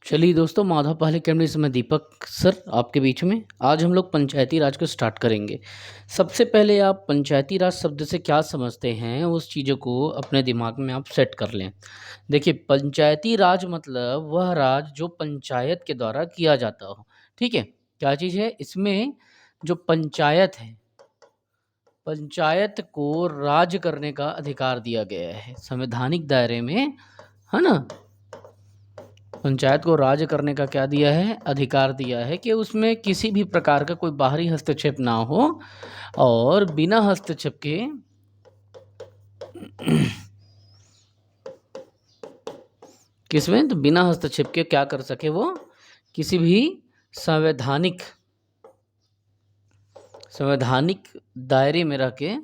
चलिए दोस्तों, माधव पहले अकेडमी से मैं दीपक सर आपके बीच में आज हम लोग पंचायती राज को स्टार्ट करेंगे। सबसे पहले आप पंचायती राज शब्द से क्या समझते हैं उस चीज़ों को अपने दिमाग में आप सेट कर लें। देखिए, पंचायती राज मतलब वह राज जो पंचायत के द्वारा किया जाता हो। ठीक है, क्या चीज़ है इसमें? जो पंचायत है, पंचायत को राज करने का अधिकार दिया गया है संवैधानिक दायरे में, है ना। पंचायत को राज करने का क्या दिया है? अधिकार दिया है कि उसमें किसी भी प्रकार का कोई बाहरी हस्तक्षेप ना हो और बिना हस्तक्षेप के किसमें? तो बिना हस्तक्षेप के क्या कर सके वो? किसी भी संवैधानिक संवैधानिक दायरे में रह के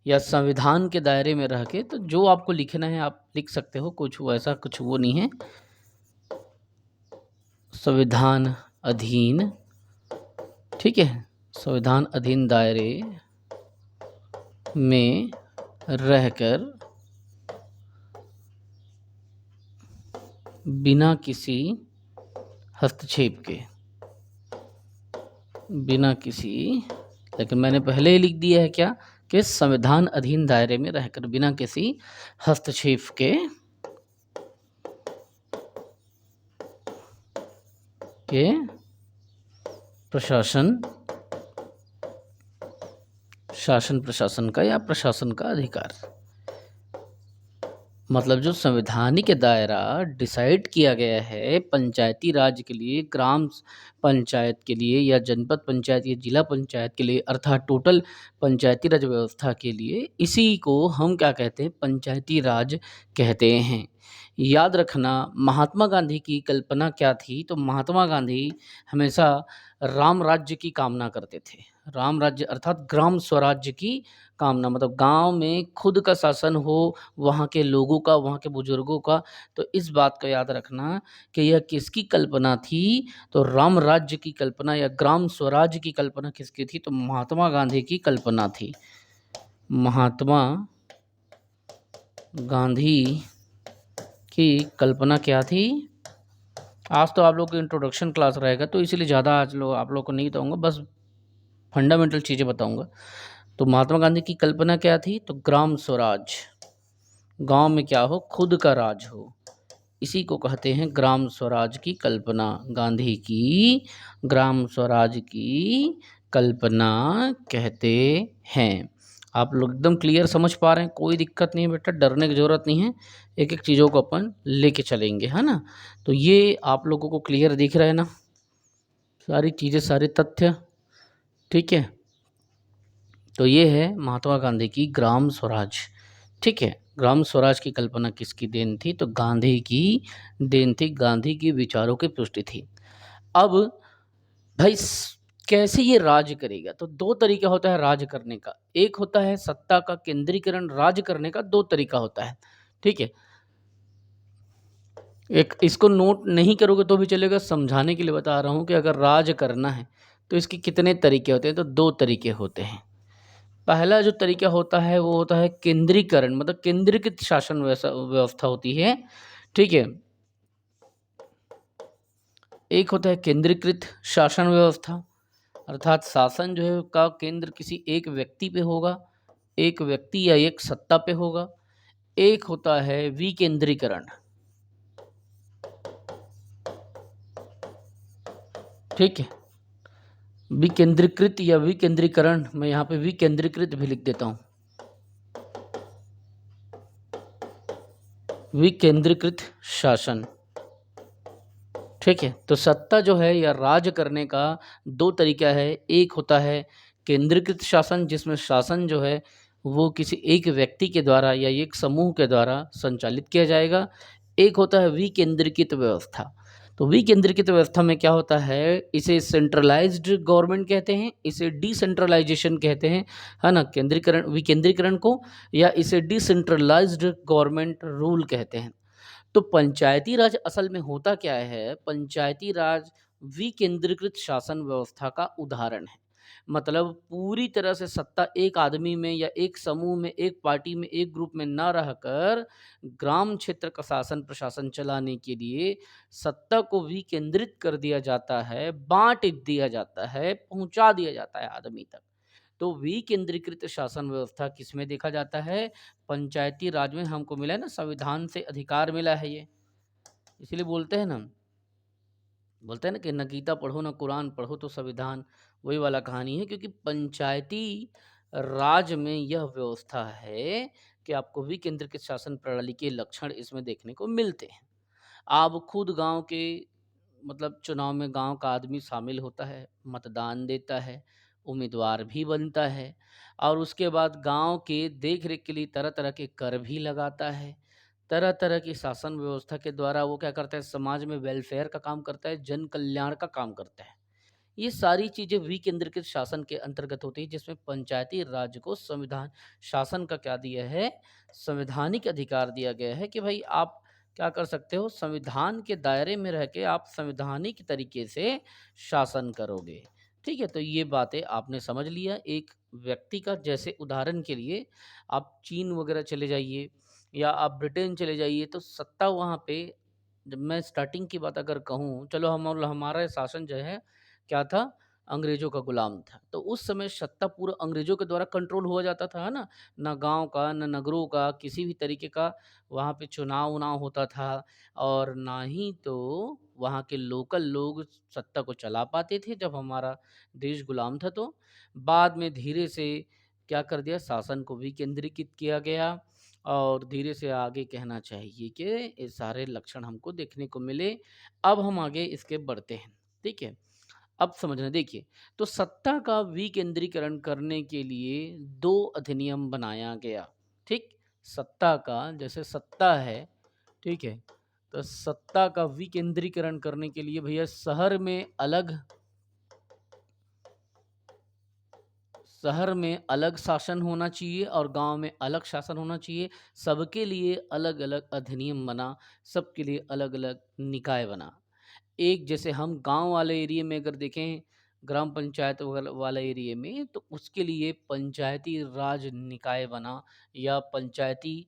या संविधान के दायरे में रह के, तो जो आपको लिखना है आप लिख सकते हो, कुछ वैसा कुछ वो नहीं है। संविधान अधीन, ठीक है, संविधान अधीन दायरे में रहकर बिना किसी हस्तक्षेप के, बिना किसी, लेकिन मैंने पहले ही लिख दिया है क्या कि संविधान अधीन दायरे में रहकर बिना किसी हस्तक्षेप के प्रशासन, शासन प्रशासन का या प्रशासन का अधिकार, मतलब जो संवैधानिक दायरा डिसाइड किया गया है पंचायती राज के लिए, ग्राम पंचायत के लिए या जनपद पंचायत या जिला पंचायत के लिए, अर्थात टोटल पंचायती राज व्यवस्था के लिए, इसी को हम क्या कहते हैं? पंचायती राज कहते हैं। याद रखना, महात्मा गांधी की कल्पना क्या थी? तो महात्मा गांधी हमेशा राम राज्य की कामना करते थे। राम राज्य अर्थात ग्राम स्वराज्य की कामना, मतलब गांव में खुद का शासन हो, वहाँ के लोगों का, वहाँ के बुजुर्गों का। तो इस बात को याद रखना कि यह किसकी कल्पना थी? तो राम राज्य की कल्पना या ग्राम स्वराज्य की कल्पना किसकी थी? तो महात्मा गांधी की कल्पना थी। महात्मा गांधी की कल्पना क्या थी? आज तो आप लोग को इंट्रोडक्शन क्लास रहेगा, तो इसीलिए ज़्यादा आज आप लोग को नहीं बताऊँगा, बस फंडामेंटल चीज़ें बताऊँगा। तो महात्मा गांधी की कल्पना क्या थी? तो ग्राम स्वराज, गांव में क्या हो? खुद का राज हो, इसी को कहते हैं ग्राम स्वराज की कल्पना। गांधी की ग्राम स्वराज की कल्पना कहते हैं। आप लोग एकदम क्लियर समझ पा रहे हैं? कोई दिक्कत नहीं है बेटा, डरने की ज़रूरत नहीं है, एक एक चीज़ों को अपन लेके चलेंगे, है ना। तो ये आप लोगों को क्लियर दिख रहा है ना, सारी चीज़ें, सारे तथ्य, ठीक है। तो ये है महात्मा गांधी की ग्राम स्वराज, ठीक है। ग्राम स्वराज की कल्पना किसकी देन थी? तो गांधी की देन थी, गांधी की विचारों की पुष्टि थी। अब भाई कैसे ये राज करेगा? तो दो तरीका होता है राज करने का। एक होता है सत्ता का केंद्रीकरण, राज करने का दो तरीका होता है, ठीक है। एक इसको नोट नहीं करोगे तो भी चलेगा, समझाने के लिए बता रहा हूँ कि अगर राज करना है तो इसके कितने तरीके होते हैं? तो दो तरीके होते हैं। पहला जो तरीका होता है वो होता है केंद्रीकरण, मतलब केंद्रीकृत शासन व्यवस्था होती है, ठीक है। एक होता है केंद्रीकृत शासन व्यवस्था, अर्थात शासन जो है का केंद्र किसी एक व्यक्ति पे होगा, एक व्यक्ति या एक सत्ता पे होगा। एक होता है विकेंद्रीकरण, ठीक है। विकेंद्रीकृत या विकेंद्रीकरण, मैं यहाँ पे विकेंद्रीकृत भी लिख देता हूँ, विकेंद्रीकृत शासन, ठीक है। तो सत्ता जो है या राज करने का दो तरीका है। एक होता है केंद्रीकृत शासन, जिसमें शासन जो है वो किसी एक व्यक्ति के द्वारा या एक समूह के द्वारा संचालित किया जाएगा। एक होता है विकेंद्रीकृत व्यवस्था। तो विकेंद्रीकृत व्यवस्था में क्या होता है? इसे सेंट्रलाइज्ड गवर्नमेंट कहते हैं, इसे डिसेंट्रलाइजेशन कहते हैं, है ना, केंद्रीकरण विकेंद्रीकरण को, या इसे डिसेंट्रलाइज्ड गवर्नमेंट रूल कहते हैं। तो पंचायती राज असल में होता क्या है? पंचायती राज विकेंद्रीकृत शासन व्यवस्था का उदाहरण है। मतलब पूरी तरह से सत्ता एक आदमी में या एक समूह में, एक पार्टी में, एक ग्रुप में ना रहकर ग्राम क्षेत्र का शासन प्रशासन चलाने के लिए सत्ता को विकेंद्रित कर दिया जाता है, बाँट दिया जाता है, पहुँचा दिया जाता है आदमी तक। तो विकेंद्रीकृत शासन व्यवस्था किसमें देखा जाता है? पंचायती राज में हमको मिला है ना, संविधान से अधिकार मिला है ये। इसीलिए बोलते हैं ना कि ना गीता पढ़ो ना कुरान पढ़ो तो संविधान, वही वाला कहानी है, क्योंकि पंचायती राज में यह व्यवस्था है कि आपको विकेंद्रीकृत शासन प्रणाली के लक्षण इसमें देखने को मिलते हैं। आप खुद गाँव के मतलब चुनाव में गाँव का आदमी शामिल होता है, मतदान देता है, उम्मीदवार भी बनता है और उसके बाद गाँव के देख-रेख के लिए तरह-तरह के कर भी लगाता है। तरह-तरह की शासन व्यवस्था के द्वारा वो क्या करता है, समाज में वेलफेयर का काम करता है, जन कल्याण का काम करता है। ये सारी चीज़ें विकेंद्रीकृत शासन के अंतर्गत होती है, जिसमें पंचायती राज को संविधान शासन का क्या दिया है, संवैधानिक अधिकार दिया गया है कि भाई आप क्या कर सकते हो, संविधान के दायरे में रह के आप संवैधानिक तरीके से शासन करोगे। ठीक है? तो ये बातें आपने समझ लिया एक व्यक्ति का। जैसे उदाहरण के लिए आप चीन वगैरह चले जाइए या आप ब्रिटेन चले जाइए, तो सत्ता वहाँ पे, जब मैं स्टार्टिंग की बात अगर कहूँ, चलो हमारा शासन जो है क्या था, अंग्रेज़ों का गुलाम था। तो उस समय सत्ता पूरा अंग्रेज़ों के द्वारा कंट्रोल हुआ जाता था, है ना? ना गाँव का, ना नगरों का, किसी भी तरीके का वहाँ पे चुनाव-उनाव होता था और ना ही तो वहाँ के लोकल लोग सत्ता को चला पाते थे जब हमारा देश गुलाम था तो। बाद में धीरे से क्या कर दिया, शासन को विकेंद्रीकृत किया गया और धीरे से आगे कहना चाहिए कि ये सारे लक्षण हमको देखने को मिले। अब हम आगे इसके बढ़ते हैं, ठीक है? अब समझना देखिए, तो सत्ता का विकेंद्रीकरण करने के लिए 2 अधिनियम बनाया गया, ठीक? सत्ता का जैसे सत्ता है, ठीक है? तो सत्ता का विकेंद्रीकरण करने के लिए भैया शहर में अलग शासन होना चाहिए और गाँव में अलग शासन होना चाहिए। सबके लिए अलग-अलग अधिनियम बना, सबके लिए अलग-अलग निकाय बना। एक जैसे हम गाँव वाले एरिया में अगर देखें, ग्राम पंचायत वाला एरिया में, तो उसके लिए पंचायती राज निकाय बना या पंचायती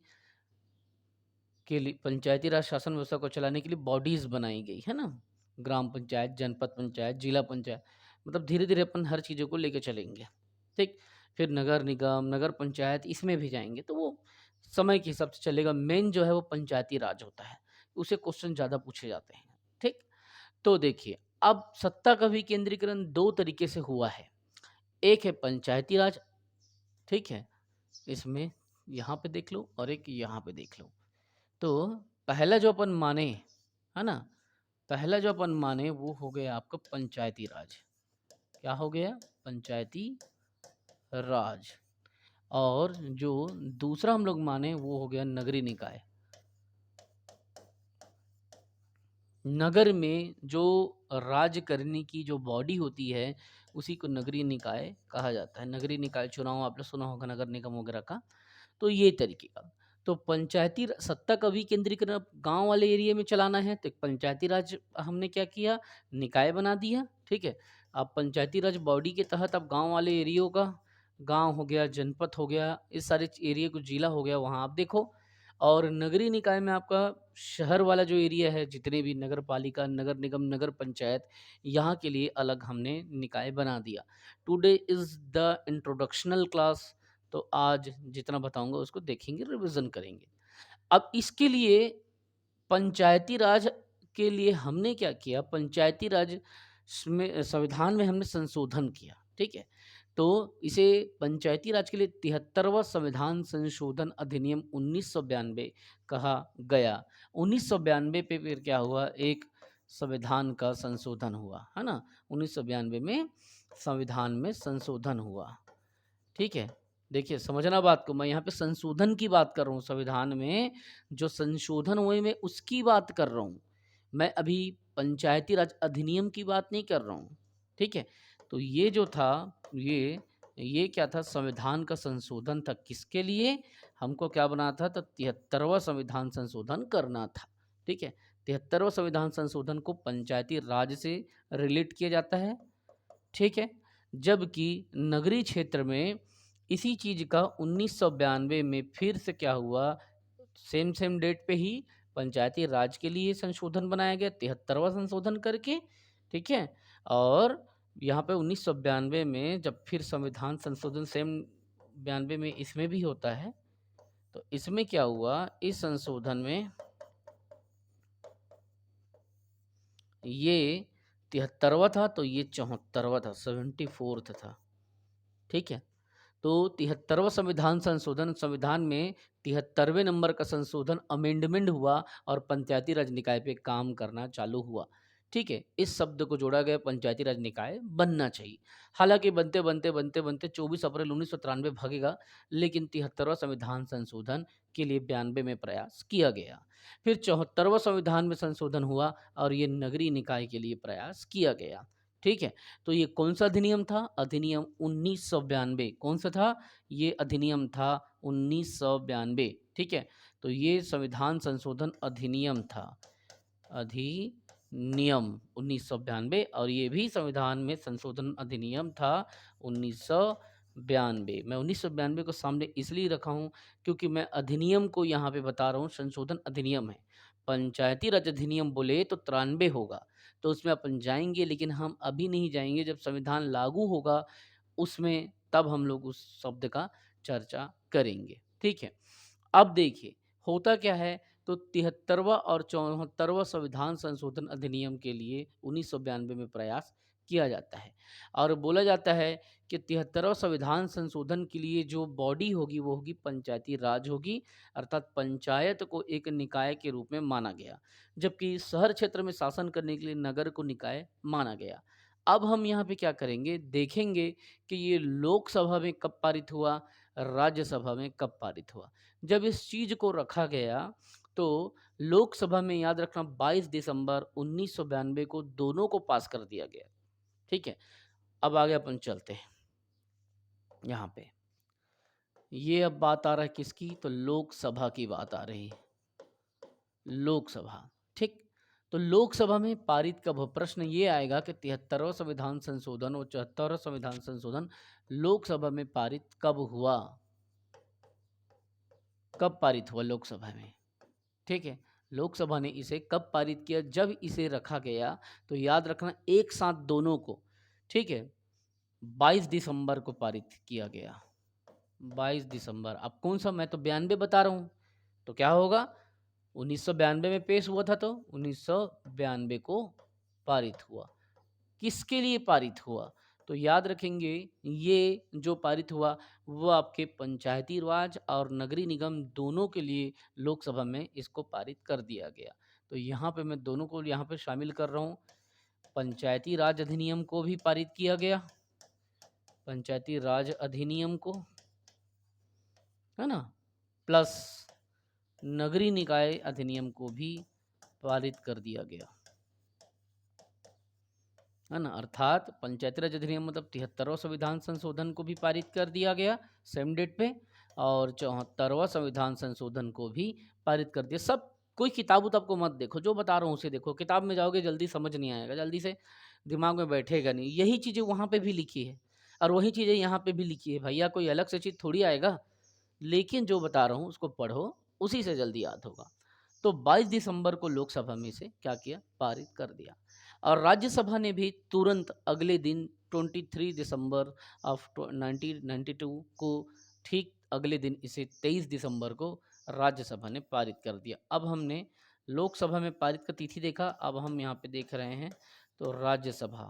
राज शासन व्यवस्था को चलाने के लिए बॉडीज़ बनाई गई, है ना? ग्राम पंचायत, जनपद पंचायत, जिला पंचायत, मतलब धीरे-धीरे अपन हर चीज़ों को लेके चलेंगे, ठीक? फिर नगर निगम, नगर पंचायत इसमें भी जाएँगे, तो वो समय के हिसाब से चलेगा। मेन जो है वो पंचायती राज होता है, उससे क्वेश्चन ज़्यादा पूछे जाते हैं, ठीक? तो देखिए, अब सत्ता का विकेंद्रीकरण 2 तरीके से हुआ है। एक है पंचायती राज, ठीक है? इसमें यहाँ पे देख लो और एक यहाँ पे देख लो। तो पहला जो अपन माने, है ना? पहला जो अपन माने वो हो गया आपका पंचायती राज। क्या हो गया? पंचायती राज। और जो दूसरा हम लोग माने वो हो गया नगरीय निकाय। नगर में जो राज्य करने की जो बॉडी होती है, उसी को नगरीय निकाय कहा जाता है। नगरीय निकाय चुनाव आपने सुना होगा नगर निगम वगैरह का। तो ये तरीके का। तो पंचायती सत्ता का विकेंद्रीकरण अब गाँव वाले एरिया में चलाना है, तो एक पंचायती राज हमने क्या किया, निकाय बना दिया, ठीक है? अब पंचायती राज बॉडी के तहत अब गाँव वाले एरियो का, गाँव हो गया, जनपद हो गया, इस सारे एरिया को जिला हो गया, वहाँ आप देखो। और नगरीय निकाय में आपका शहर वाला जो एरिया है, जितने भी नगर पालिका, नगर निगम, नगर पंचायत, यहाँ के लिए अलग हमने निकाय बना दिया। Today is the introductional class. तो आज जितना बताऊँगा उसको देखेंगे, रिवीज़न करेंगे। अब इसके लिए पंचायती राज के लिए हमने क्या किया, पंचायती राज में संविधान में हमने संशोधन किया, ठीक है? तो इसे पंचायती राज के लिए 73वां संविधान संशोधन अधिनियम 1992 कहा गया। 1992 पे फिर क्या हुआ, एक संविधान का संशोधन हुआ, है ना? 1992 में संविधान में संशोधन हुआ। ठीक है? देखिए समझना बात को, मैं यहाँ पे संशोधन की बात कर रहा हूँ, संविधान में जो संशोधन हुए मैं उसकी बात कर रहा हूँ। मैं अभी पंचायती राज अधिनियम की बात नहीं कर रहा हूँ, ठीक है? तो ये जो था, ये क्या था, संविधान का संशोधन था। किसके लिए? हमको क्या बनाना था, तो 73वां संविधान संशोधन करना था, ठीक है? 73वां संविधान संशोधन को पंचायती राज से रिलेट किया जाता है, ठीक है? जबकि नगरीय क्षेत्र में इसी चीज़ का 1992 में फिर से क्या हुआ, सेम डेट पे ही पंचायती राज के लिए संशोधन बनाया गया, 73वां संशोधन करके, ठीक है? और यहाँ पे 1992 में जब फिर संविधान संशोधन सेम 92 में इसमें भी होता है, तो इसमें क्या हुआ, इस संशोधन में ये 73वां था, तो ये 74वां था, 74th था, ठीक है? तो 73वां संविधान संशोधन, संविधान में 73वें नंबर का संशोधन अमेंडमेंट हुआ और पंचायती राज निकाय पे काम करना चालू हुआ, ठीक है? इस शब्द को जोड़ा गया, पंचायती राज निकाय बनना चाहिए। हालाँकि बनते 24 अप्रैल 1993 भागेगा, लेकिन 73वां संविधान संशोधन के लिए 92 में प्रयास किया गया। फिर 74वां संविधान में संशोधन हुआ और ये नगरीय निकाय के लिए प्रयास किया गया, ठीक है? तो ये कौन-सा अधिनियम था? अधिनियम 1992। कौन-सा था? ये अधिनियम था 1992, ठीक है? तो ये संविधान संशोधन अधिनियम था। अधिनियम 1992 और ये भी संविधान में संशोधन अधिनियम था 1992। मैं 1992 को सामने इसलिए रखा हूँ क्योंकि मैं अधिनियम को यहाँ पे बता रहा हूँ, संशोधन अधिनियम है। पंचायती राज अधिनियम बोले तो 93 होगा, तो उसमें अपन जाएँगे, लेकिन हम अभी नहीं जाएँगे, जब संविधान लागू होगा उसमें तब हम लोग उस शब्द का चर्चा करेंगे, ठीक है? अब देखिए होता क्या है, तो 73वां और 74वां संविधान संशोधन अधिनियम के लिए 1992 में प्रयास किया जाता है और बोला जाता है कि 73वां संविधान संशोधन के लिए जो बॉडी होगी वो होगी पंचायती राज होगी, अर्थात पंचायत को एक निकाय के रूप में माना गया, जबकि शहर क्षेत्र में शासन करने के लिए नगर को निकाय माना गया। अब हम यहाँ पे क्या करेंगे, देखेंगे कि ये लोकसभा में कब पारित हुआ, राज्यसभा में कब पारित हुआ। जब इस चीज़ को रखा गया तो लोकसभा में याद रखना 22 दिसंबर 1992 को दोनों को पास कर दिया गया, ठीक है? अब आगे अपन चलते हैं यहाँ पे। ये अब बात आ रहा है किसकी, तो लोकसभा की बात आ रही है। लोकसभा, ठीक? तो लोकसभा में पारित कब हो, प्रश्न ये आएगा कि 73वां संविधान संशोधन और 74वां संविधान संशोधन लोकसभा में पारित कब हुआ? कब पारित हुआ लोकसभा में? ठीक है, लोकसभा ने इसे कब पारित किया, जब इसे रखा गया, तो याद रखना एक साथ दोनों को, ठीक है, 22 दिसंबर को पारित किया गया। 22 दिसंबर, अब कौन सा, मैं तो 92 बता रहा हूँ, तो क्या होगा, 1992 में पेश हुआ था तो 1992 को पारित हुआ। किसके लिए पारित हुआ, तो याद रखेंगे ये जो पारित हुआ वो आपके पंचायती राज और नगरीय निगम दोनों के लिए लोकसभा में इसको पारित कर दिया गया। तो यहाँ पे मैं दोनों को यहाँ पे शामिल कर रहा हूँ, पंचायती राज अधिनियम को भी पारित किया गया, पंचायती राज अधिनियम को, है ना, प्लस नगरीय निकाय अधिनियम को भी पारित कर दिया गया, है ना, अर्थात पंचायती राज अधिनियम मतलब 73वां संविधान संशोधन को भी पारित कर दिया गया सेम डेट पे और 74वां संविधान संशोधन को भी पारित कर दिया। सब कोई किताब उताब को मत देखो, जो बता रहा हूँ उसे देखो, किताब में जाओगे जल्दी समझ नहीं आएगा, जल्दी से दिमाग में बैठेगा नहीं। यही चीज़ें वहाँ पे भी लिखी है और वही चीज़ें यहाँ पे भी लिखी है भैया, कोई अलग से चीज़ थोड़ी आएगा, लेकिन जो बता रहा हूँ उसको पढ़ो, उसी से जल्दी याद होगा। तो 22 दिसंबर को लोकसभा में से क्या किया, पारित कर दिया और राज्यसभा ने भी तुरंत अगले दिन 23 दिसंबर ऑफ 1992 को ठीक अगले दिन इसे 23 दिसंबर को राज्यसभा ने पारित कर दिया। अब हमने लोकसभा में पारित का तिथि देखा, अब हम यहाँ पे देख रहे हैं तो राज्यसभा,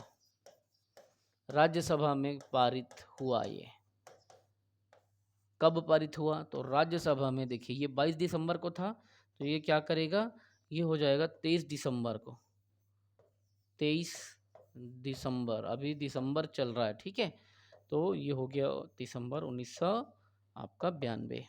राज्यसभा में पारित हुआ ये कब पारित हुआ, तो राज्यसभा में देखिए ये 22 दिसंबर को था, तो ये क्या करेगा, ये हो जाएगा 23 दिसंबर को, 23 दिसंबर, अभी दिसंबर चल रहा है, ठीक है, तो ये हो गया दिसंबर 1900 आपका 92,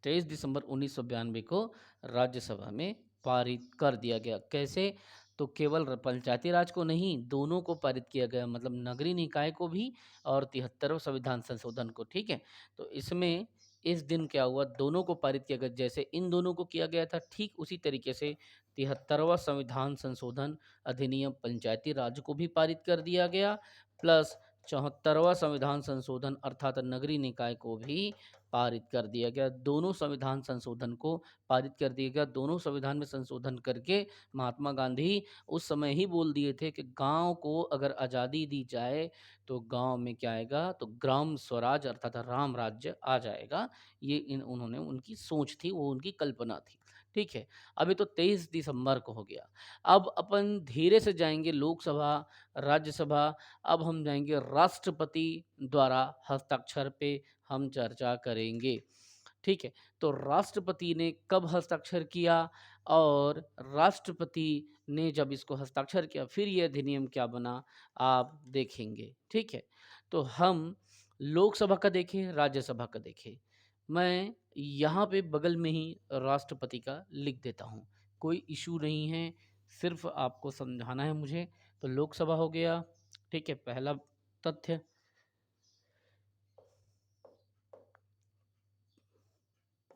23 दिसंबर 1992 को राज्यसभा में पारित कर दिया गया। कैसे, तो केवल पंचायती राज को नहीं, दोनों को पारित किया गया, मतलब नगरीय निकाय को भी और 73वें संविधान संशोधन को, ठीक है। तो इसमें इस दिन क्या हुआ, दोनों को पारित किया गया। जैसे इन दोनों को किया गया था, ठीक उसी तरीके से 73वां संविधान संशोधन अधिनियम पंचायती राज को भी पारित कर दिया गया, प्लस 74वां संविधान संशोधन अर्थात नगरीय निकाय को भी पारित कर दिया गया। दोनों संविधान संशोधन को पारित कर दिया गया। दोनों संविधान में संशोधन करके महात्मा गांधी उस समय ही बोल दिए थे कि गांव को अगर आज़ादी दी जाए तो गांव में क्या आएगा, तो ग्राम स्वराज अर्थात राम राज्य आ जाएगा। ये उन्होंने, उनकी सोच थी, वो उनकी कल्पना थी। ठीक है, अभी तो 23 दिसंबर को हो गया। अब अपन धीरे से जाएंगे लोकसभा, राज्यसभा। अब हम जाएंगे राष्ट्रपति द्वारा हस्ताक्षर पे हम चर्चा करेंगे। ठीक है, तो राष्ट्रपति ने कब हस्ताक्षर किया और राष्ट्रपति ने जब इसको हस्ताक्षर किया फिर ये अधिनियम क्या बना, आप देखेंगे। ठीक है, तो हम लोकसभा का देखें, राज्यसभा का देखें। मैं यहाँ पे बगल में ही राष्ट्रपति का लिख देता हूँ, कोई इशू नहीं है, सिर्फ आपको समझाना है मुझे। तो लोकसभा हो गया। ठीक है, पहला तथ्य।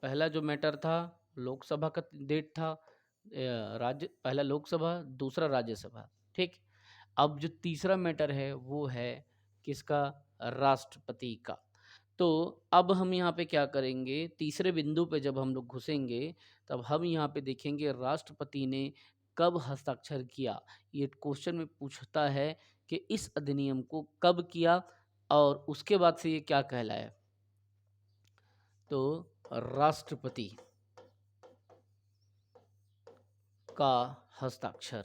पहला जो मैटर था लोकसभा का डेट था, राज्य, पहला लोकसभा, दूसरा राज्यसभा। ठीक, अब जो तीसरा मैटर है वो है किसका, राष्ट्रपति का। तो अब हम यहाँ पे क्या करेंगे, तीसरे बिंदु पे जब हम लोग घुसेंगे तब हम यहाँ पे देखेंगे राष्ट्रपति ने कब हस्ताक्षर किया। ये क्वेश्चन में पूछता है कि इस अधिनियम को कब किया और उसके बाद से ये क्या कहलाया। तो राष्ट्रपति का हस्ताक्षर,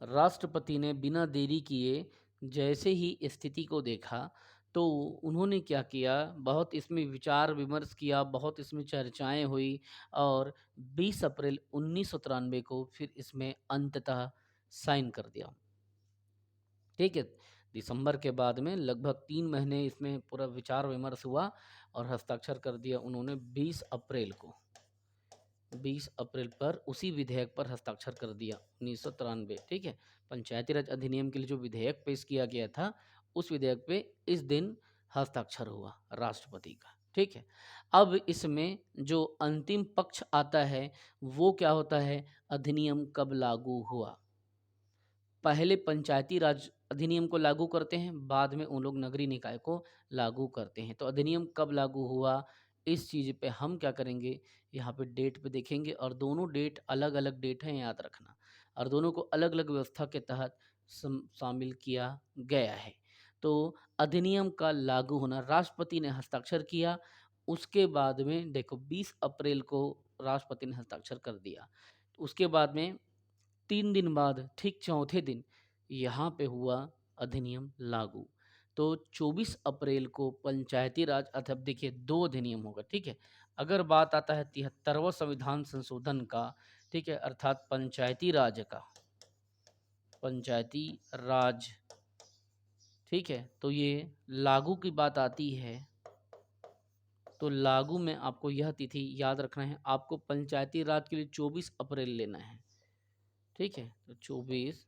राष्ट्रपति ने बिना देरी किए जैसे ही स्थिति को देखा तो उन्होंने क्या किया, बहुत इसमें विचार विमर्श किया, बहुत इसमें चर्चाएं हुई और 20 अप्रैल 1993 को फिर इसमें अंततः साइन कर दिया। ठीक है, दिसंबर के बाद में लगभग 3 महीने इसमें पूरा विचार विमर्श हुआ और हस्ताक्षर कर दिया उन्होंने 20 अप्रैल को। 20 अप्रैल पर उसी विधेयक पर हस्ताक्षर कर दिया 1993। ठीक है, पंचायती राज अधिनियम के लिए जो विधेयक पेश किया गया था उस विधेयक पे इस दिन हस्ताक्षर हुआ राष्ट्रपति का। ठीक है, अब इसमें जो अंतिम पक्ष आता है वो क्या होता है, अधिनियम कब लागू हुआ। पहले पंचायती राज अधिनियम को लागू करते हैं, बाद में उन लोग नगरीय निकाय को लागू करते हैं। तो अधिनियम कब लागू हुआ, इस चीज़ पे हम क्या करेंगे, यहाँ पे डेट पे देखेंगे और दोनों डेट अलग अलग डेट हैं, याद रखना, और दोनों को अलग अलग व्यवस्था के तहत शामिल किया गया है। तो अधिनियम का लागू होना, राष्ट्रपति ने हस्ताक्षर किया, उसके बाद में देखो 20 अप्रैल को राष्ट्रपति ने हस्ताक्षर कर दिया, उसके बाद में 3 दिन बाद ठीक चौथे दिन यहाँ पे हुआ अधिनियम लागू। तो 24 अप्रैल को पंचायती राज अथवा देखिए 2 अधिनियम होगा। ठीक है, अगर बात आता है 73वां संविधान संशोधन का, ठीक है, अर्थात पंचायती राज का, पंचायती राज। ठीक है, तो ये लागू की बात आती है तो लागू में आपको यह तिथि याद रखना है, आपको पंचायती राज के लिए 24 अप्रैल लेना है। ठीक है, तो 24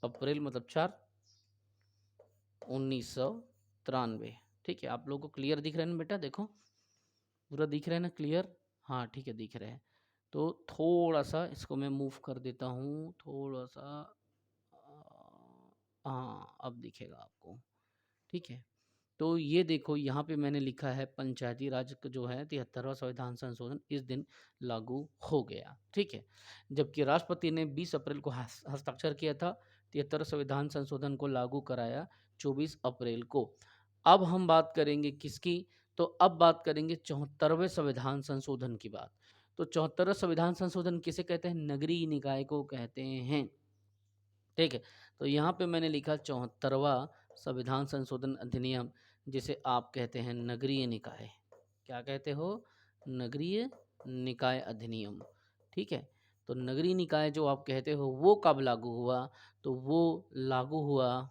अप्रैल मतलब 4 1993। ठीक है, आप लोगों को क्लियर दिख रहा है ना बेटा, देखो पूरा दिख रहा है ना क्लियर। हाँ ठीक है, दिख रहा है। तो थोड़ा सा इसको मैं मूव कर देता हूँ, थोड़ा सा, हाँ अब दिखेगा आपको। ठीक है, तो ये देखो यहाँ पे मैंने लिखा है पंचायती राज जो है 73वां संविधान संशोधन इस दिन लागू हो गया। ठीक है, जबकि राष्ट्रपति ने 20 अप्रैल को हस्ताक्षर किया था, 73 संविधान संशोधन को लागू कराया 24 अप्रैल को। अब हम बात करेंगे किसकी, तो अब बात करेंगे 74वें संविधान संशोधन की बात। तो 74वां संविधान संशोधन किसे कहते हैं, नगरीय निकाय को कहते हैं। ठीक है, तो यहाँ पे मैंने लिखा 74वां संविधान संशोधन अधिनियम, जिसे आप कहते हैं नगरीय निकाय। क्या कहते हो, नगरीय निकाय अधिनियम। ठीक है, तो नगरीय निकाय जो आप कहते हो वो कब लागू हुआ, तो वो लागू हुआ,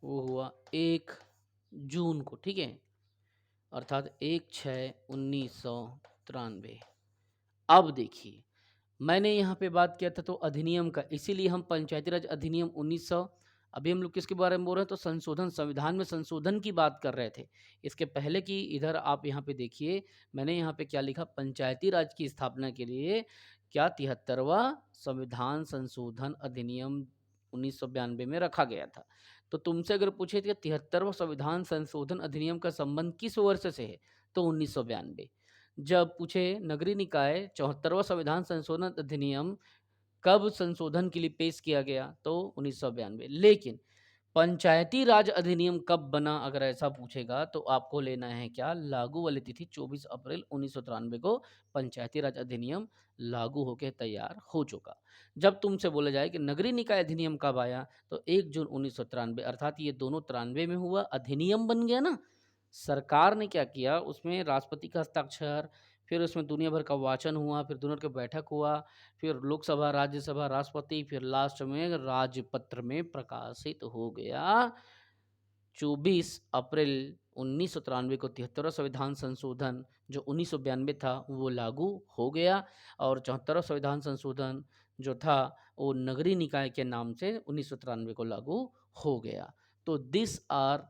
वो हुआ 1 जून को। ठीक है, अर्थात 1/6/1993। अब देखिए, मैंने यहाँ पे बात किया था तो अधिनियम का, इसीलिए हम पंचायती राज अधिनियम अभी हम लोग किसके बारे में बोल रहे हैं, तो संशोधन, संविधान में संशोधन की बात कर रहे थे। इसके पहले की इधर आप यहाँ पे देखिए, मैंने यहाँ पे क्या लिखा, पंचायती राज की स्थापना के लिए क्या 73वां संविधान संशोधन अधिनियम 1992 में रखा गया था। तो तुमसे अगर पूछे कि 73वां संविधान संशोधन अधिनियम का संबंध किस वर्ष से है, तो 1992। जब पूछे नगरीय निकाय 74वां संविधान संशोधन अधिनियम कब संशोधन के लिए पेश किया गया, तो 1992। लेकिन पंचायती राज अधिनियम कब बना, अगर ऐसा पूछेगा तो आपको लेना है क्या, लागू वाली तिथि 24 अप्रैल 1993 को पंचायती राज अधिनियम लागू होकर तैयार हो चुका। जब तुमसे बोला जाए कि नगरीय निकाय अधिनियम कब आया, तो 1 जून 1993, अर्थात ये दोनों 93 में हुआ, अधिनियम बन गया ना। सरकार ने क्या किया, उसमें राष्ट्रपति का हस्ताक्षर, फिर उसमें दुनिया भर का वाचन हुआ, फिर दोनों की बैठक हुआ, फिर लोकसभा, राज्यसभा, राष्ट्रपति, फिर लास्ट में राजपत्र में प्रकाशित हो गया। 24 अप्रैल 1993 को 73वां संविधान संशोधन जो 1992 था वो लागू हो गया, और 74वां संविधान संशोधन जो था वो नगरीय निकाय के नाम से 1993 को लागू हो गया। तो this are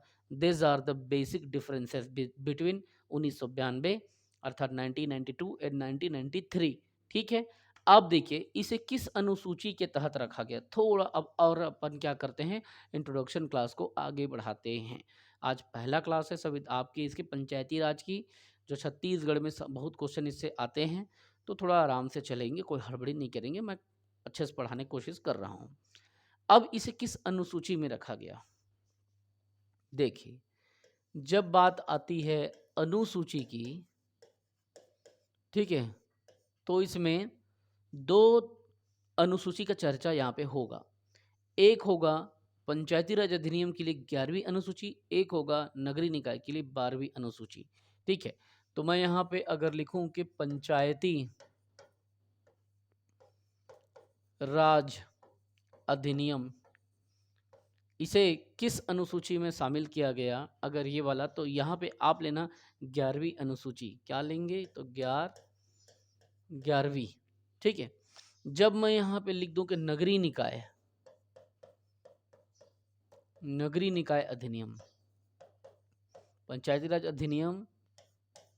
the basic differences between 1992 अर्थात 1992 एंड 1993। ठीक है, अब देखिए इसे किस अनुसूची के तहत रखा गया, थोड़ा अब और अपन क्या करते हैं, इंट्रोडक्शन क्लास को आगे बढ़ाते हैं। आज पहला क्लास है सभी आपकी इसकी पंचायती राज की, जो छत्तीसगढ़ में बहुत क्वेश्चन इससे आते हैं, तो थोड़ा आराम से चलेंगे, कोई हड़बड़ी नहीं करेंगे, मैं अच्छे से पढ़ाने की कोशिश कर रहा हूँ। अब इसे किस अनुसूची में रखा गया, देखिए जब बात आती है अनुसूची की, ठीक है, तो इसमें दो अनुसूची का चर्चा यहाँ पे होगा। एक होगा पंचायती राज अधिनियम के लिए 11वीं अनुसूची, एक होगा नगरीय निकाय के लिए 12वीं अनुसूची। ठीक है, तो मैं यहाँ पे अगर लिखूं कि पंचायती राज अधिनियम, इसे किस अनुसूची में शामिल किया गया, अगर ये वाला, तो यहाँ पे आप लेना 11वीं अनुसूची। क्या लेंगे, तो 11वीं। ठीक है, जब मैं यहाँ पे लिख दूं कि नगरीय निकाय अधिनियम, पंचायती राज अधिनियम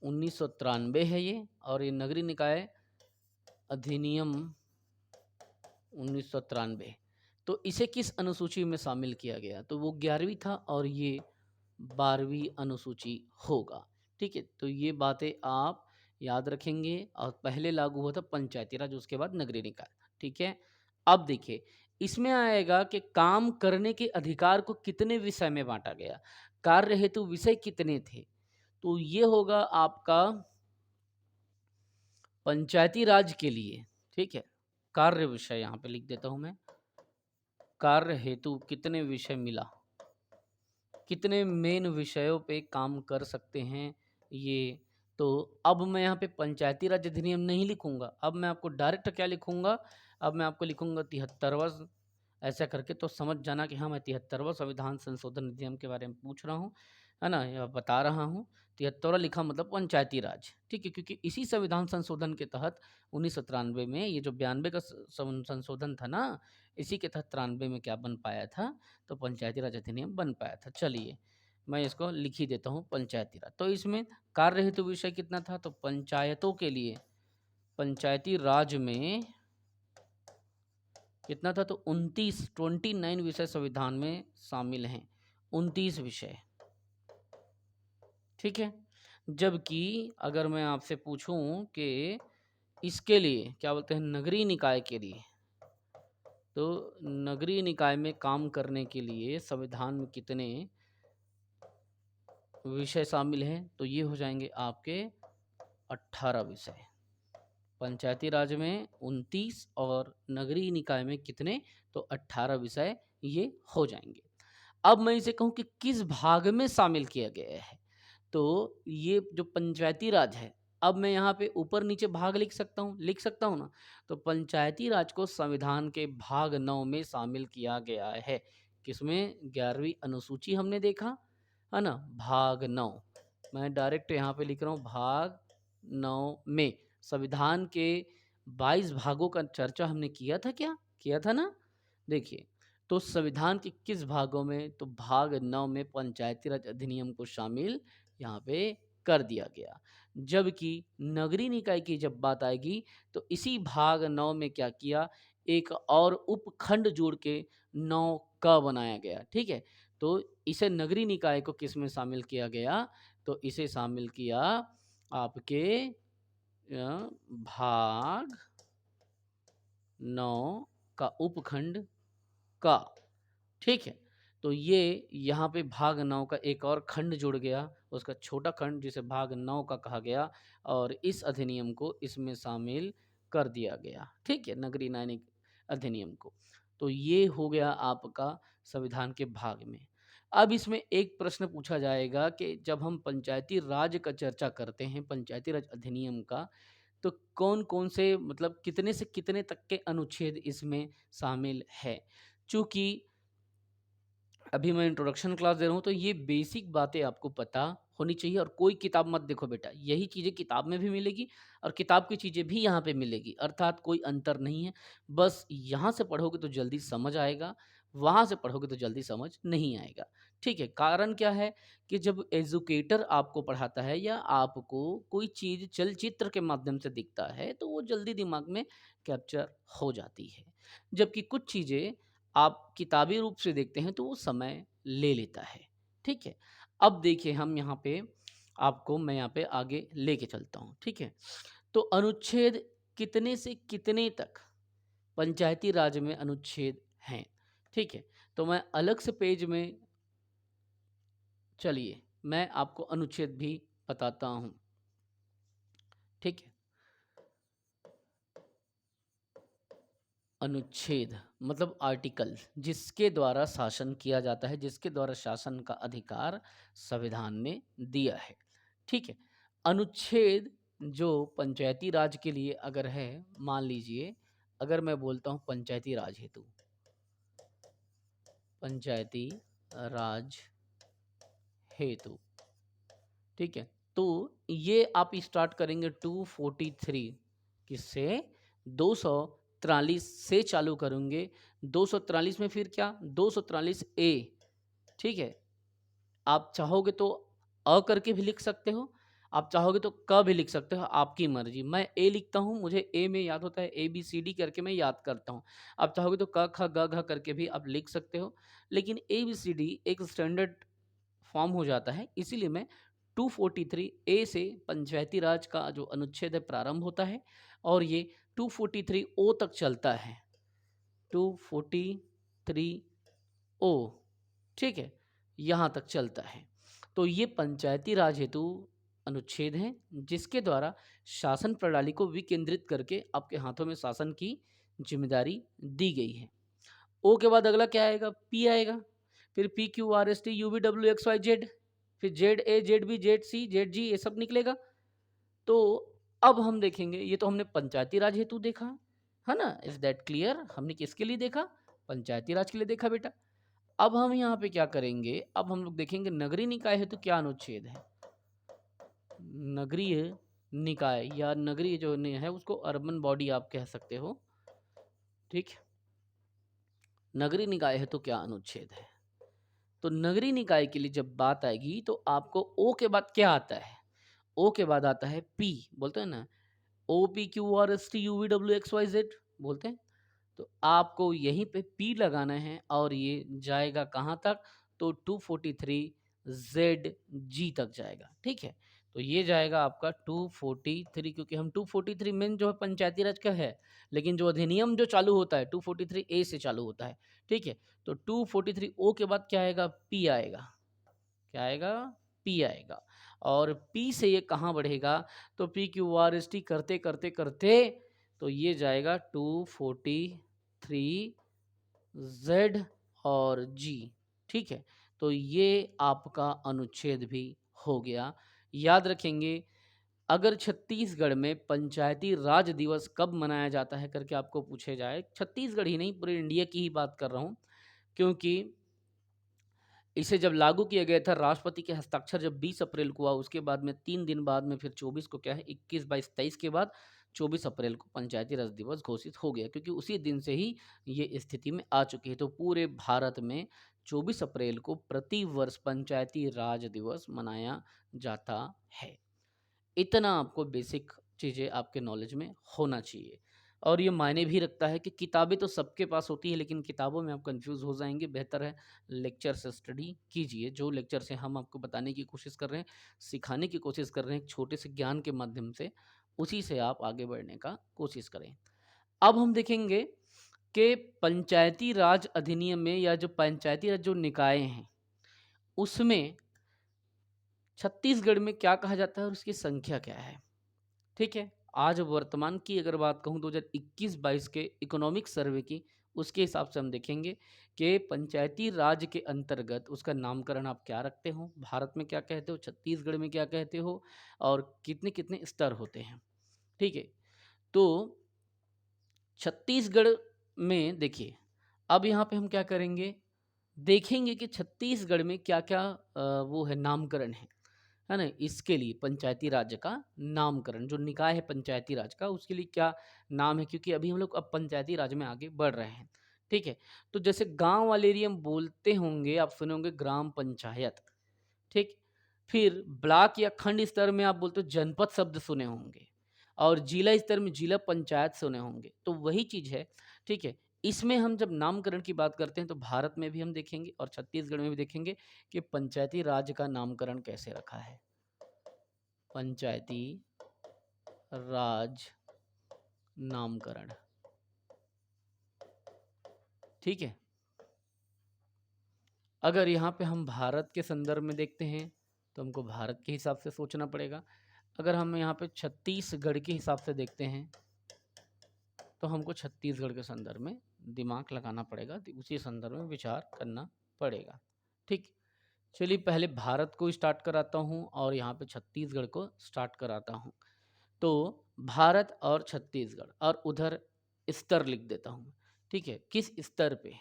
1993 है ये, और ये नगरीय निकाय अधिनियम 1993, तो इसे किस अनुसूची में शामिल किया गया, तो वो 11वीं था और ये 12वीं अनुसूची होगा। ठीक है, तो ये बातें आप याद रखेंगे, और पहले लागू हुआ था पंचायती राज, उसके बाद नगरीय निकाय। ठीक है, अब देखिए इसमें आएगा कि काम करने के अधिकार को कितने विषय में बांटा गया, कार्य हेतु विषय कितने थे, तो ये होगा आपका पंचायती राज के लिए। ठीक है, कार्य विषय यहाँ पे लिख देता हूं मैं, कार्य हेतु कितने विषय मिला, कितने मेन विषयों पे काम कर सकते हैं ये। तो अब मैं यहाँ पे पंचायती राज अधिनियम नहीं लिखूंगा, अब मैं आपको डायरेक्ट क्या लिखूंगा, अब मैं आपको लिखूंगा 73वां, ऐसा करके तो समझ जाना कि हाँ मैं 73वां संविधान संशोधन अधिनियम के बारे में पूछ रहा हूँ, है ना, या बता रहा हूँ। 73वां लिखा मतलब पंचायती राज। ठीक है, क्योंकि इसी संविधान संशोधन के तहत 1993 में ये जो 92 का संशोधन था ना, इसी के तहत 93 में क्या बन पाया था, तो पंचायती राज अधिनियम बन पाया था। चलिए मैं इसको लिख ही देता हूँ पंचायती राज। तो इसमें कार्य हेतु विषय कितना था, तो पंचायतों के लिए पंचायती राज में कितना था, तो 29 विषय संविधान में शामिल हैं, 29 विषय। ठीक है, जबकि अगर मैं आपसे पूछूं कि इसके लिए क्या बोलते हैं, नगरीय निकाय के लिए, तो नगरीय निकाय में काम करने के लिए संविधान में कितने विषय शामिल हैं, तो ये हो जाएंगे आपके 18 विषय। पंचायती राज में 29 और नगरीय निकाय में कितने, तो 18 विषय ये हो जाएंगे। अब मैं इसे कहूँ कि किस भाग में शामिल किया गया है, तो ये जो पंचायती राज है, अब मैं यहाँ पे ऊपर नीचे भाग लिख सकता हूँ ना, तो पंचायती राज को संविधान के भाग 9 में शामिल किया गया है। किसमें, 11वीं अनुसूची हमने देखा है ना, भाग 9, मैं डायरेक्ट यहाँ पे लिख रहा हूँ भाग 9 में। संविधान के 22 भागों का चर्चा हमने किया था, क्या किया था ना, देखिए तो संविधान के किस भागों में? तो भाग 9 में पंचायती राज अधिनियम को शामिल यहाँ पे कर दिया गया। जबकि नगरीय निकाय की जब बात आएगी तो इसी भाग 9 में क्या किया, एक और उपखंड जोड़ के 9 क बनाया गया, ठीक है? तो इसे नगरीय निकाय को किस में शामिल किया गया? तो इसे शामिल किया आपके भाग 9 का उपखंड का, ठीक है? तो ये यहाँ पे भाग 9 का एक और खंड जुड़ गया, उसका छोटा खंड जिसे भाग 9 का कहा गया और इस अधिनियम को इसमें शामिल कर दिया गया, ठीक है? नगरीय न्याय अधिनियम को। तो ये हो गया आपका संविधान के भाग में। अब इसमें एक प्रश्न पूछा जाएगा कि जब हम पंचायती राज का चर्चा करते हैं, पंचायती राज अधिनियम का, तो कौन-कौन से मतलब कितने से कितने तक के अनुच्छेद इसमें शामिल है? चूँकि अभी मैं इंट्रोडक्शन क्लास दे रहा हूँ तो ये बेसिक बातें आपको पता होनी चाहिए और कोई किताब मत देखो बेटा, यही चीज़ें किताब में भी मिलेगी और किताब की चीज़ें भी यहाँ पे मिलेगी, अर्थात कोई अंतर नहीं है। बस यहाँ से पढ़ोगे तो जल्दी समझ आएगा, वहाँ से पढ़ोगे तो जल्दी समझ नहीं आएगा, ठीक है? कारण क्या है कि जब एजुकेटर आपको पढ़ाता है या आपको कोई चीज़ चलचित्र के माध्यम से दिखता है तो वो जल्दी दिमाग में कैप्चर हो जाती है। जबकि कुछ चीज़ें आप किताबी रूप से देखते हैं तो वो समय ले लेता है, ठीक है? अब देखिए हम यहाँ पे आपको मैं यहाँ पे आगे लेके चलता हूँ, ठीक है? तो अनुच्छेद कितने से कितने तक पंचायती राज में अनुच्छेद हैं, ठीक है? तो मैं अलग से पेज में चलिए, मैं आपको अनुच्छेद भी बताता हूँ, ठीक है? अनुच्छेद मतलब आर्टिकल जिसके द्वारा शासन किया जाता है, जिसके द्वारा शासन का अधिकार संविधान ने दिया है, ठीक है? अनुच्छेद जो पंचायती राज के लिए अगर है, मान लीजिए अगर मैं बोलता हूँ पंचायती राज हेतु, पंचायती राज हेतु, ठीक है? तो ये आप स्टार्ट करेंगे 243 किससे? 243 से चालू करेंगे। 243 में फिर क्या? 243 ए, ठीक है? आप चाहोगे तो अ करके भी लिख सकते हो, आप चाहोगे तो क भी लिख सकते हो, आपकी मर्ज़ी। मैं ए लिखता हूँ, मुझे ए में याद होता है, ए, बी, सी, डी करके मैं याद करता हूँ। आप चाहोगे तो क, ख, ग, घ करके भी आप लिख सकते हो, लेकिन ए, बी, सी, डी एक स्टैंडर्ड फॉर्म हो जाता है, इसीलिए मैं 243 ए से पंचायती राज का जो अनुच्छेद है प्रारंभ होता है और ये 243 ओ तक चलता है। 243 ओ, ठीक है? यहाँ तक चलता है। तो ये पंचायती राज हेतु अनुच्छेद हैं, जिसके द्वारा शासन प्रणाली को विकेंद्रित करके आपके हाथों में शासन की ज़िम्मेदारी दी गई है। ओ के बाद अगला क्या आएगा? पी आएगा। फिर P, Q, R, S, T, U, V, W, X, Y, Z. फिर Z A, Z B, Z C, Z G ये सब निकलेगा। तो अब हम देखेंगे, ये तो हमने पंचायती राज हेतु देखा, है ना? Is that clear? हमने किसके लिए देखा? पंचायती राज के लिए देखा बेटा। अब हम यहाँ पे क्या करेंगे? अब हम लोग देखेंगे नगरीय निकाय हेतु क्या अनुच्छेद है? नगरीय निकाय या नगरीय जो है उसको अर्बन बॉडी आप कह सकते हो, ठीक है? नगरीय निकाय हेतु क्या अनुच्छेद है? तो नगरीय निकाय के लिए जब बात आएगी तो आपको ओ के बाद क्या आता है? ओ के बाद आता है पी, बोलते हैं ना, O P Q R S T U V W X Y Z बोलते हैं। तो आपको यहीं पे पी लगाना है और ये जाएगा कहाँ तक? तो 243 जेड जी तक जाएगा, ठीक है? तो ये जाएगा आपका 243, क्योंकि हम 243 मेन जो है पंचायती राज का है, लेकिन जो अधिनियम जो चालू होता है 243 ए से चालू होता है, ठीक है? तो 243 ओ के बाद क्या आएगा? पी आएगा। क्या आएगा? पी आएगा और पी से ये कहाँ बढ़ेगा? तो P Q R S T करते करते करते तो ये जाएगा 243 जेड और जी, ठीक है? तो ये आपका अनुच्छेद भी हो गया। याद रखेंगे, अगर छत्तीसगढ़ में पंचायती राज दिवस कब मनाया जाता है करके आपको पूछे जाए, छत्तीसगढ़ ही नहीं पूरे इंडिया की ही बात कर रहा हूँ, क्योंकि इसे जब लागू किया गया था, राष्ट्रपति के हस्ताक्षर जब 20 अप्रैल को हुआ, उसके बाद में 3 दिन बाद में फिर 24 को क्या है, 21, 22, 23 के बाद 24 अप्रैल को पंचायती राज दिवस घोषित हो गया, क्योंकि उसी दिन से ही ये स्थिति में आ चुकी है। तो पूरे भारत में 24 अप्रैल को प्रति वर्ष पंचायती राज दिवस मनाया जाता है। इतना आपको बेसिक चीज़ें आपके नॉलेज में होना चाहिए। और ये मायने भी रखता है कि किताबें तो सबके पास होती है, लेकिन किताबों में आप कंफ्यूज हो जाएंगे। बेहतर है लेक्चर से स्टडी कीजिए। जो लेक्चर से हम आपको बताने की कोशिश कर रहे हैं, सिखाने की कोशिश कर रहे हैं, एक छोटे से ज्ञान के माध्यम से, उसी से आप आगे बढ़ने का कोशिश करें। अब हम देखेंगे कि पंचायती राज अधिनियम में, या जो पंचायती राज जो निकाय हैं, उसमें छत्तीसगढ़ में क्या कहा जाता है और उसकी संख्या क्या है। ठीक है, आज वर्तमान की अगर बात कहूँ 2021-22 के इकोनॉमिक सर्वे की, उसके हिसाब से हम देखेंगे कि पंचायती राज के अंतर्गत उसका नामकरण आप क्या रखते हो, भारत में क्या कहते हो, छत्तीसगढ़ में क्या कहते हो, और कितने कितने स्तर होते हैं। ठीक है, तो छत्तीसगढ़ में देखिए, अब यहाँ पे हम क्या करेंगे, देखेंगे कि छत्तीसगढ़ में क्या क्या वो है नामकरण है ना। इसके लिए पंचायती राज का नामकरण, जो निकाय है पंचायती राज का, उसके लिए क्या नाम है, क्योंकि अभी हम लोग अब पंचायती राज में आगे बढ़ रहे हैं। ठीक है, तो जैसे गांव वाले एरिया में बोलते होंगे, आप सुने होंगे ग्राम पंचायत। ठीक, फिर ब्लॉक या खंड स्तर में आप बोलते हो जनपद शब्द सुने होंगे, और जिला स्तर में जिला पंचायत सुने होंगे। तो वही चीज़ है। ठीक है, इसमें हम जब नामकरण की बात करते हैं तो भारत में भी हम देखेंगे और छत्तीसगढ़ में भी देखेंगे कि पंचायती राज का नामकरण कैसे रखा है। पंचायती राज नामकरण, ठीक है। अगर यहाँ पे हम भारत के संदर्भ में देखते हैं तो हमको भारत के हिसाब से सोचना पड़ेगा। अगर हम यहाँ पे छत्तीसगढ़ के हिसाब से देखते हैं तो हमको छत्तीसगढ़ के संदर्भ में दिमाग लगाना पड़ेगा, तो उसी संदर्भ में विचार करना पड़ेगा। ठीक, चलिए पहले भारत को स्टार्ट कराता हूँ और यहाँ पे छत्तीसगढ़ को स्टार्ट कराता हूँ। तो भारत और छत्तीसगढ़, और उधर स्तर लिख देता हूँ। ठीक है, किस स्तर पे,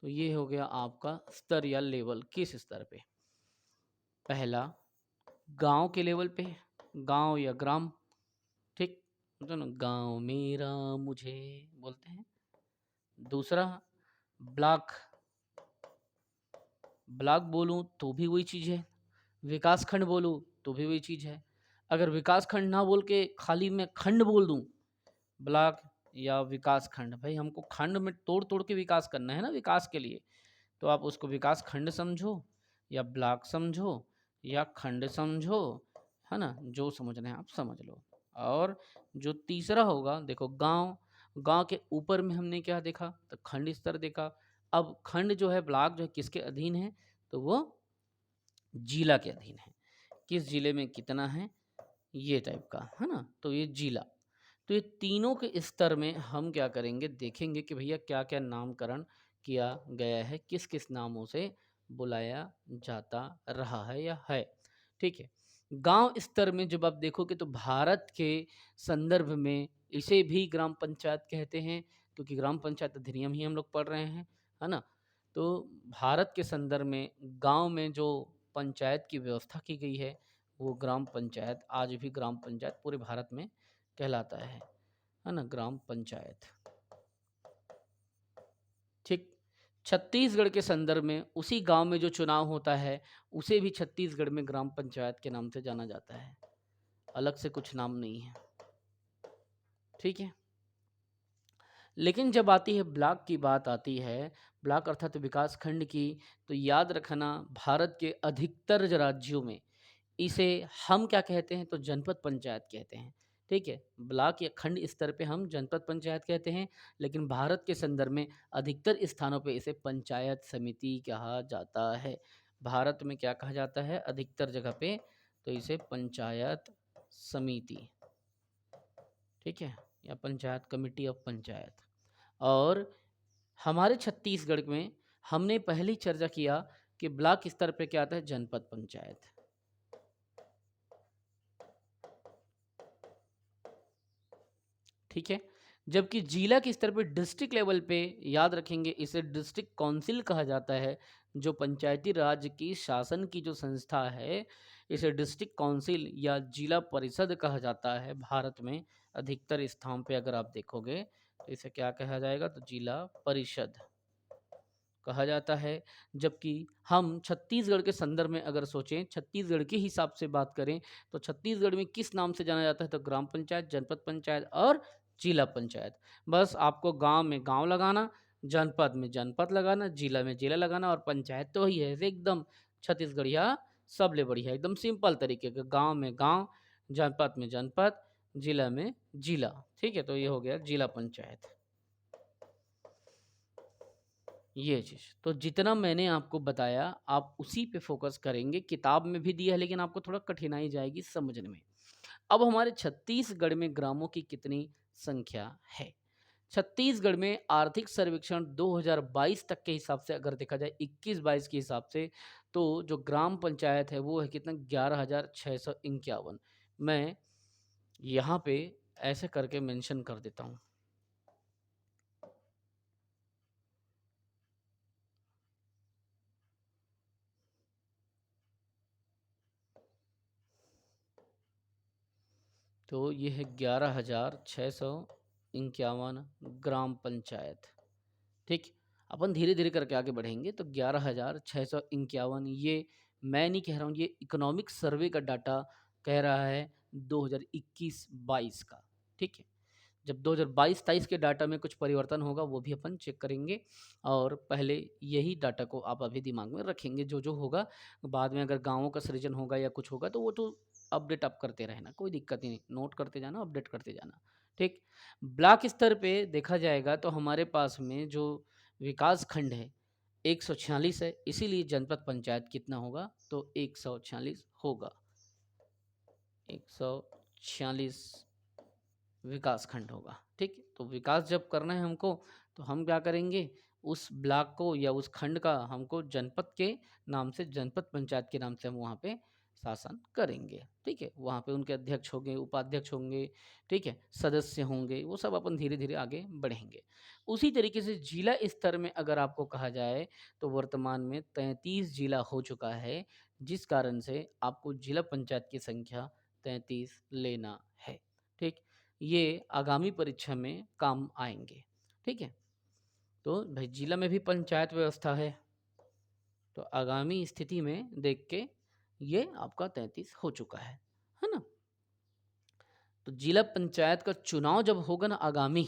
तो ये हो गया आपका स्तर या लेवल, किस स्तर पे। पहला गांव के लेवल पे, गांव या ग्राम। ठीक, तो ना गांव मेरा मुझे बोलते हैं। दूसरा ब्लॉक, ब्लॉक बोलूं तो भी वही चीज़ है, विकास खंड बोलूं तो भी वही चीज़ है। अगर विकास खंड ना बोल के खाली मैं खंड बोल दूं, ब्लॉक या विकास खंड, भाई हमको खंड में तोड़ तोड़ के विकास करना है ना विकास के लिए, तो आप उसको विकास खंड समझो या ब्लॉक समझो या खंड समझो, है ना, जो समझना है आप समझ लो। और जो तीसरा होगा, देखो गांव, गांव के ऊपर में हमने क्या देखा, तो खंड स्तर देखा। अब खंड जो है, ब्लॉक जो है किसके अधीन है, तो वो जिला के अधीन है। किस जिले में कितना है, ये टाइप का, है ना, तो ये जिला। तो ये तीनों के स्तर में हम क्या करेंगे, देखेंगे कि भैया क्या क्या नामकरण किया गया है, किस किस नामों से बुलाया जाता रहा है या है। ठीक है, गांव स्तर में जब आप देखोगे तो भारत के संदर्भ में इसे भी ग्राम पंचायत कहते हैं, क्योंकि ग्राम पंचायत अधिनियम ही हम लोग पढ़ रहे हैं, है ना। तो भारत के संदर्भ में गांव में जो पंचायत की व्यवस्था की गई है, वो ग्राम पंचायत, आज भी ग्राम पंचायत पूरे भारत में कहलाता है ना, ग्राम पंचायत। ठीक, छत्तीसगढ़ के संदर्भ में उसी गांव में जो चुनाव होता है उसे भी छत्तीसगढ़ में ग्राम पंचायत के नाम से जाना जाता है, अलग से कुछ नाम नहीं है। ठीक है, लेकिन जब आती है ब्लॉक की बात आती है, ब्लॉक अर्थात विकास खंड की, तो याद रखना भारत के अधिकतर राज्यों में इसे हम क्या कहते हैं, तो जनपद पंचायत कहते हैं। ठीक है, ब्लॉक या खंड स्तर पे हम जनपद पंचायत कहते हैं, लेकिन भारत के संदर्भ में अधिकतर स्थानों पे इसे पंचायत समिति कहा जाता है। भारत में क्या कहा जाता है अधिकतर जगह पे, तो इसे पंचायत समिति, ठीक है, या पंचायत कमेटी ऑफ पंचायत। और हमारे छत्तीसगढ़ में हमने पहले ही चर्चा किया कि ब्लॉक स्तर पे क्या आता है, जनपद पंचायत। ठीक है, जबकि जिला के स्तर पे डिस्ट्रिक्ट लेवल पे याद रखेंगे इसे डिस्ट्रिक्ट काउंसिल कहा जाता है, जो पंचायती राज की शासन की जो संस्था है, इसे डिस्ट्रिक्ट काउंसिल या जिला परिषद कहा जाता है। भारत में अधिकतर स्थान पे अगर आप देखोगे तो इसे क्या कहा जाएगा, तो जिला परिषद कहा जाता है। जबकि हम छत्तीसगढ़ के संदर्भ में अगर सोचें, छत्तीसगढ़ के हिसाब से बात करें, तो छत्तीसगढ़ में किस नाम से जाना जाता है, तो ग्राम पंचायत, जनपद पंचायत और जिला पंचायत। बस आपको गांव में गांव लगाना, जनपद में जनपद लगाना, जिला में जिला लगाना और पंचायत तो वही है, एकदम छत्तीसगढ़िया सबले बढ़िया, एकदम सिंपल तरीके का, गांव में गांव, जनपद में जनपद, जिला में जिला। ठीक है, तो ये हो गया जिला पंचायत, ये चीज़। तो जितना मैंने आपको बताया आप उसी पे फोकस करेंगे, किताब में भी दिया है लेकिन आपको थोड़ा कठिनाई जाएगी समझने में। अब हमारे छत्तीसगढ़ में ग्रामों की कितनी संख्या है? छत्तीसगढ़ में आर्थिक सर्वेक्षण 2022 तक के हिसाब से अगर देखा जाए, 21-22 के हिसाब से, तो जो ग्राम पंचायत है वो है कितना, 11,651। मैं यहाँ पे ऐसे करके मेंशन कर देता हूँ। तो ये है 11,651 ग्राम पंचायत। ठीक, अपन धीरे धीरे करके आगे बढ़ेंगे। तो 11,651, ये मैं नहीं कह रहा हूँ, ये इकोनॉमिक सर्वे का डाटा कह रहा है 2021-22 का। ठीक है, जब 2022-23 के डाटा में कुछ परिवर्तन होगा वो भी अपन चेक करेंगे, और पहले यही डाटा को आप अभी दिमाग में रखेंगे। जो जो होगा बाद में, अगर गाँवों का सृजन होगा या कुछ होगा तो वो तो अपडेट आप करते रहना, कोई दिक्कत ही नहीं, नोट करते जाना, अपडेट करते जाना। ठीक, ब्लॉक स्तर पे देखा जाएगा तो हमारे पास में जो विकास खंड है 146 है, इसीलिए जनपद पंचायत कितना होगा, तो 146 होगा। 146 विकास खंड होगा। ठीक, तो विकास जब करना है हमको, तो हम क्या करेंगे, उस ब्लॉक को या उस खंड का हमको जनपद के नाम से, जनपद पंचायत के नाम से हम वहाँ पे शासन करेंगे। ठीक है, वहाँ पे उनके अध्यक्ष होंगे, उपाध्यक्ष होंगे, ठीक है, सदस्य होंगे, वो सब अपन धीरे धीरे आगे बढ़ेंगे। उसी तरीके से जिला स्तर में अगर आपको कहा जाए, तो वर्तमान में 33 जिला हो चुका है, जिस कारण से आपको जिला पंचायत की संख्या 33 लेना है। ठीक, ये आगामी परीक्षा में काम आएँगे। ठीक है? तो भाई जिला में भी पंचायत व्यवस्था तो आगामी स्थिति में देख के ये आपका 33 हो चुका है ना? तो जिला पंचायत का चुनाव जब होगा ना आगामी,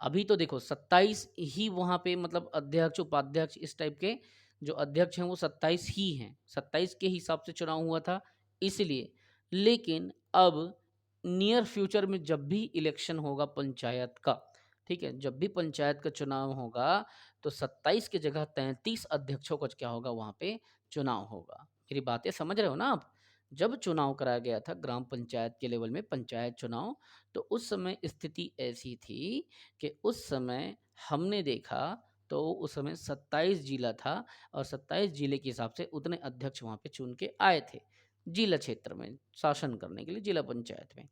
अभी तो देखो 27 ही वहाँ पे, मतलब अध्यक्ष, उपाध्यक्ष इस टाइप के जो अध्यक्ष हैं वो 27 ही हैं। 27 के हिसाब से चुनाव हुआ था इसलिए। लेकिन अब नियर फ्यूचर में जब भी इलेक्शन होगा पंचायत का, ठीक है? जब भी पंचायत का चुनाव होगा तो 27 की जगह 33 अध्यक्षों का क्या होगा, वहाँ पे चुनाव होगा। मेरी बातें समझ रहे हो ना आप? जब चुनाव कराया गया था ग्राम पंचायत के लेवल में, पंचायत चुनाव, तो उस समय स्थिति ऐसी थी कि उस समय हमने देखा तो उस समय 27 जिला था और 27 जिले के हिसाब से उतने अध्यक्ष वहाँ पे चुन के आए थे, जिला क्षेत्र में शासन करने के लिए, जिला पंचायत में।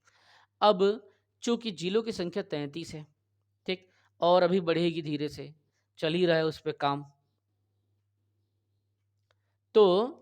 अब चूँकि जिलों की संख्या 33 है, ठीक? और अभी बढ़ेगी धीरे से, चल ही रहा है उस पे काम। तो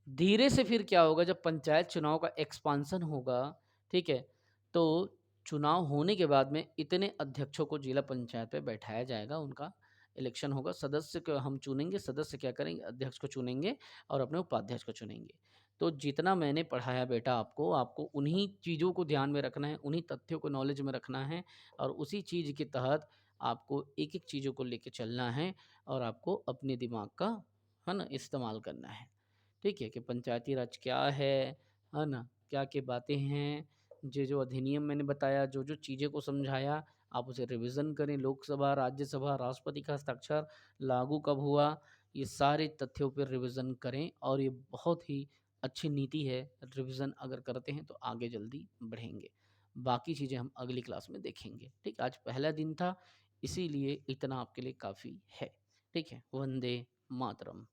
धीरे से फिर क्या होगा, जब पंचायत चुनाव का एक्सपांसन होगा, ठीक है, तो चुनाव होने के बाद में इतने अध्यक्षों को जिला पंचायत पे बैठाया जाएगा, उनका इलेक्शन होगा, सदस्य को हम चुनेंगे, सदस्य क्या करेंगे, अध्यक्ष को चुनेंगे और अपने उपाध्यक्ष को चुनेंगे। तो जितना मैंने पढ़ाया बेटा आपको, आपको उन्हीं चीज़ों को ध्यान में रखना है, उन्हीं तथ्यों को नॉलेज में रखना है और उसी चीज़ के तहत आपको एक-एक चीज़ों को लेके चलना है और आपको अपने दिमाग का, है ना, इस्तेमाल करना है। ठीक है, कि पंचायती राज क्या है ना? क्या-क्या बातें हैं, जो अधिनियम मैंने बताया, जो चीज़ें को समझाया, आप उसे रिवीज़न करें। लोकसभा, राज्यसभा, राष्ट्रपति का हस्ताक्षर लागू कब हुआ, ये सारे तथ्यों पर रिवीज़न करें और ये बहुत ही अच्छी नीति है। रिवीज़न अगर करते हैं तो आगे जल्दी बढ़ेंगे। बाकी चीज़ें हम अगली क्लास में देखेंगे। ठीक, आज पहला दिन था, इसीलिए इतना आपके लिए काफ़ी है। ठीक है, वंदे मातरम।